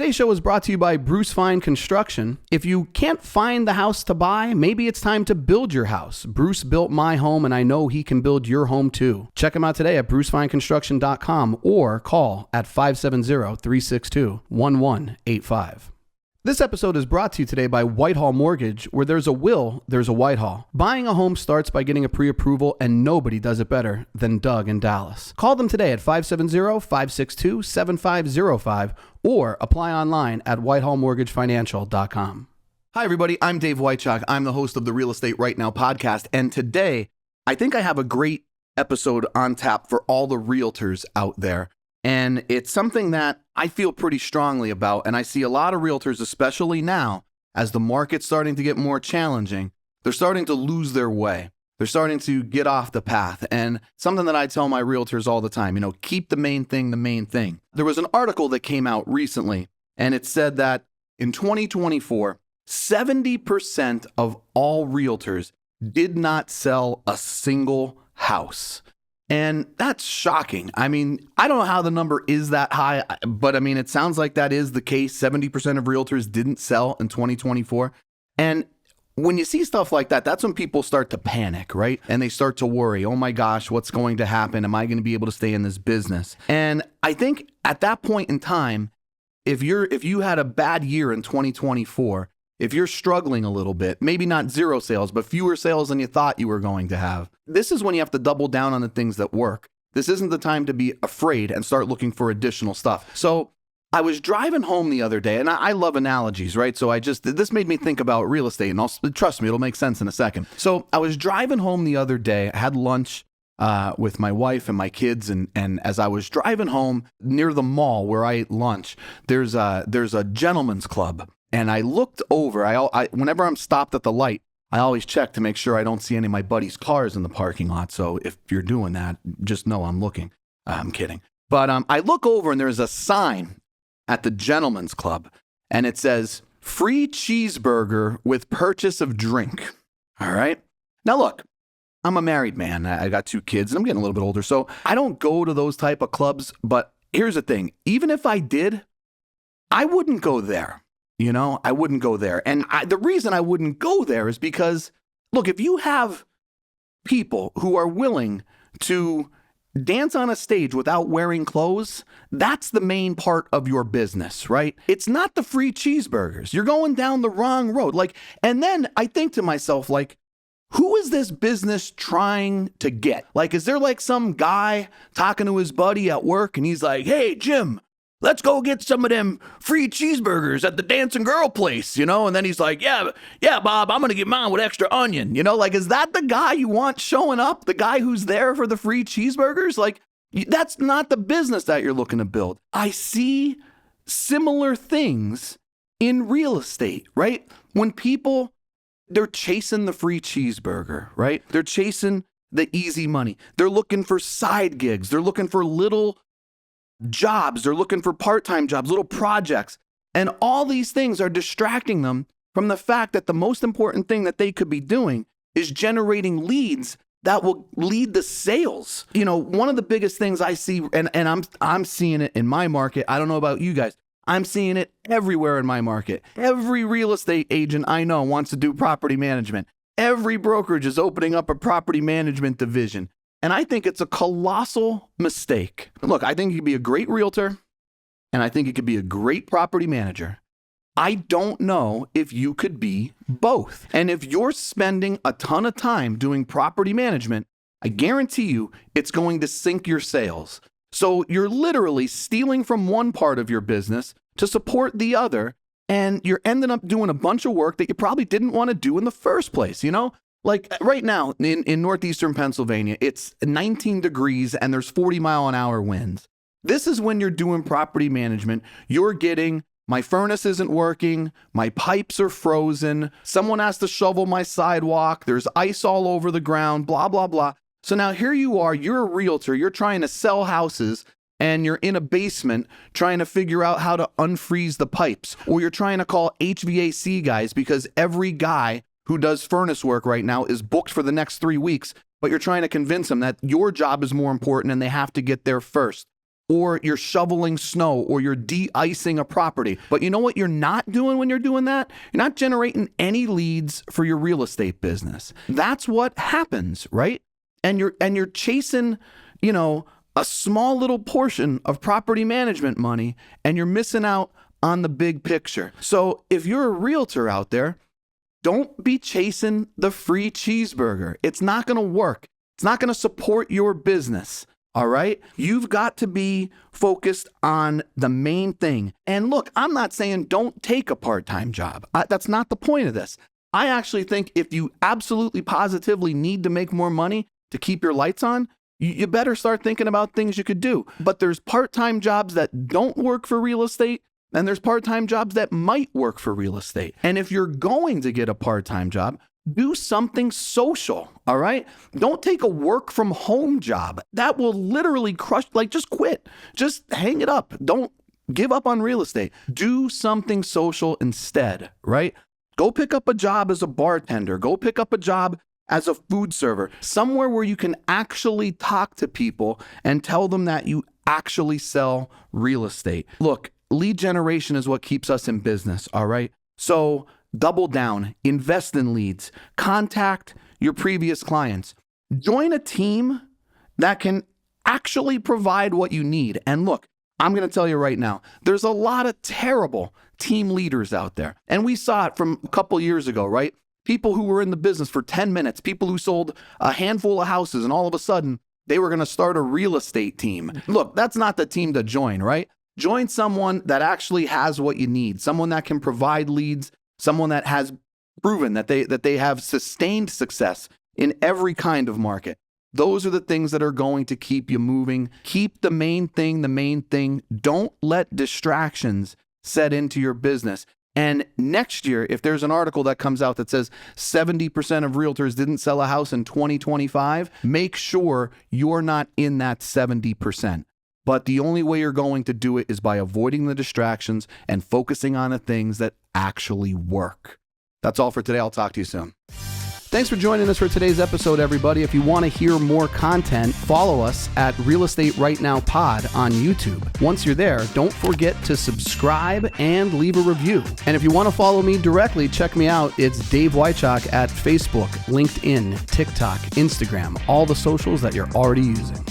Today's show is brought to you by Bruce Fine Construction. If you can't find the house to buy, maybe it's time to build your house. Bruce built my home, and I know he can build your home too. Check him out today at brucefineconstruction.com or call at 570-362-1185. This episode is brought to you today by Whitehall Mortgage. Where there's a will, there's a Whitehall. Buying a home starts by getting a pre-approval, and nobody does it better than Doug in Dallas. Call them today at 570-562-7505 or apply online at whitehallmortgagefinancial.com. Hi, everybody. I'm Dave Whitechalk. I'm the host of the Real Estate Right Now podcast, and today I think I have a great episode on tap for all the realtors out there. And it's something that I feel pretty strongly about. And I see a lot of realtors, especially now, as the market's starting to get more challenging, they're starting to lose their way. They're starting to get off the path. And something that I tell my realtors all the time, keep the main thing the main thing. There was an article that came out recently, and it said that in 2024, 70% of all realtors did not sell a single house. And that's shocking. I don't know how the number is that high, but it sounds like that is the case. 70% of realtors didn't sell in 2024. And when you see stuff like that, that's when people start to panic, right? And they start to worry, oh my gosh, what's going to happen? Am I going to be able to stay in this business? And I think at that point in time, if you had a bad year in 2024, if you're struggling a little bit, maybe not zero sales, but fewer sales than you thought you were going to have, this is when you have to double down on the things that work. This isn't the time to be afraid and start looking for additional stuff. So I was driving home the other day, and I love analogies, right? So this made me think about real estate, and trust me, it'll make sense in a second. So I was driving home the other day. I had lunch with my wife and my kids, and as I was driving home near the mall where I ate lunch, there's a gentleman's club. And I looked over, I whenever I'm stopped at the light, I always check to make sure I don't see any of my buddies' cars in the parking lot. So if you're doing that, just know I'm looking. I'm kidding. But I look over and there's a sign at the Gentleman's Club, and it says, free cheeseburger with purchase of drink. All right. Now look, I'm a married man. I got 2 kids and I'm getting a little bit older. So I don't go to those type of clubs. But here's the thing. Even if I did, I wouldn't go there. I wouldn't go there. And the reason I wouldn't go there is because, look, if you have people who are willing to dance on a stage without wearing clothes, that's the main part of your business, right? It's not the free cheeseburgers. You're going down the wrong road. And then I think to myself, who is this business trying to get? Is there some guy talking to his buddy at work and he's like, hey, Jim, let's go get some of them free cheeseburgers at the dancing girl place, and then he's like, yeah, Bob, I'm going to get mine with extra onion. Is that the guy you want showing up? The guy who's there for the free cheeseburgers? That's not the business that you're looking to build. I see similar things in real estate, right? When people, they're chasing the free cheeseburger, right? They're chasing the easy money. They're looking for side gigs. They're looking for little jobs. They're looking for part-time jobs, little projects. And all these things are distracting them from the fact that the most important thing that they could be doing is generating leads that will lead to sales. One of the biggest things I see, and I'm seeing it in my market. I don't know about you guys. I'm seeing it everywhere in my market. Every real estate agent I know wants to do property management. Every brokerage is opening up a property management division. And I think it's a colossal mistake. Look, I think you could be a great realtor, and I think you could be a great property manager. I don't know if you could be both. And if you're spending a ton of time doing property management, I guarantee you it's going to sink your sales. So you're literally stealing from one part of your business to support the other, and you're ending up doing a bunch of work that you probably didn't want to do in the first place, right now in northeastern Pennsylvania, it's 19 degrees and there's 40-mile-an-hour winds. This is when you're doing property management. You're getting, my furnace isn't working, my pipes are frozen, someone has to shovel my sidewalk, there's ice all over the ground, blah, blah, blah. So now here you are, you're a realtor, you're trying to sell houses, and you're in a basement trying to figure out how to unfreeze the pipes, or you're trying to call HVAC guys because every guy who does furnace work right now is booked for the next 3 weeks, but you're trying to convince them that your job is more important and they have to get there first. or you're shoveling snow, or you're de-icing a property. But you know what you're not doing when you're doing that? You're not generating any leads for your real estate business. That's what happens, right? And you're chasing, a small little portion of property management money, and you're missing out on the big picture. So if you're a realtor out there, don't be chasing the free cheeseburger. It's not going to work. It's not going to support your business. All right? You've got to be focused on the main thing. And look, I'm not saying don't take a part-time job. That's not the point of this. I actually think if you absolutely positively need to make more money to keep your lights on, you better start thinking about things you could do. But there's part-time jobs that don't work for real estate, and there's part-time jobs that might work for real estate. And if you're going to get a part-time job, do something social, all right? Don't take a work from home job. That will literally crush, just quit. Just hang it up. Don't give up on real estate. Do something social instead, right? Go pick up a job as a bartender. Go pick up a job as a food server, somewhere where you can actually talk to people and tell them that you actually sell real estate. Look, lead generation is what keeps us in business, all right? So double down, invest in leads, contact your previous clients, join a team that can actually provide what you need. And look, I'm going to tell you right now, there's a lot of terrible team leaders out there. And we saw it from a couple years ago, right? People who were in the business for 10 minutes, people who sold a handful of houses, and all of a sudden they were going to start a real estate team. Look, that's not the team to join, right? Join someone that actually has what you need, someone that can provide leads, someone that has proven that they have sustained success in every kind of market. Those are the things that are going to keep you moving. Keep the main thing the main thing. Don't let distractions set into your business. And next year, if there's an article that comes out that says 70% of realtors didn't sell a house in 2025, make sure you're not in that 70%. But the only way you're going to do it is by avoiding the distractions and focusing on the things that actually work. That's all for today. I'll talk to you soon. Thanks for joining us for today's episode, everybody. If you want to hear more content, follow us at Real Estate Right Now Pod on YouTube. Once you're there, don't forget to subscribe and leave a review. And if you want to follow me directly, check me out. It's Dave Wychak at Facebook, LinkedIn, TikTok, Instagram, all the socials that you're already using.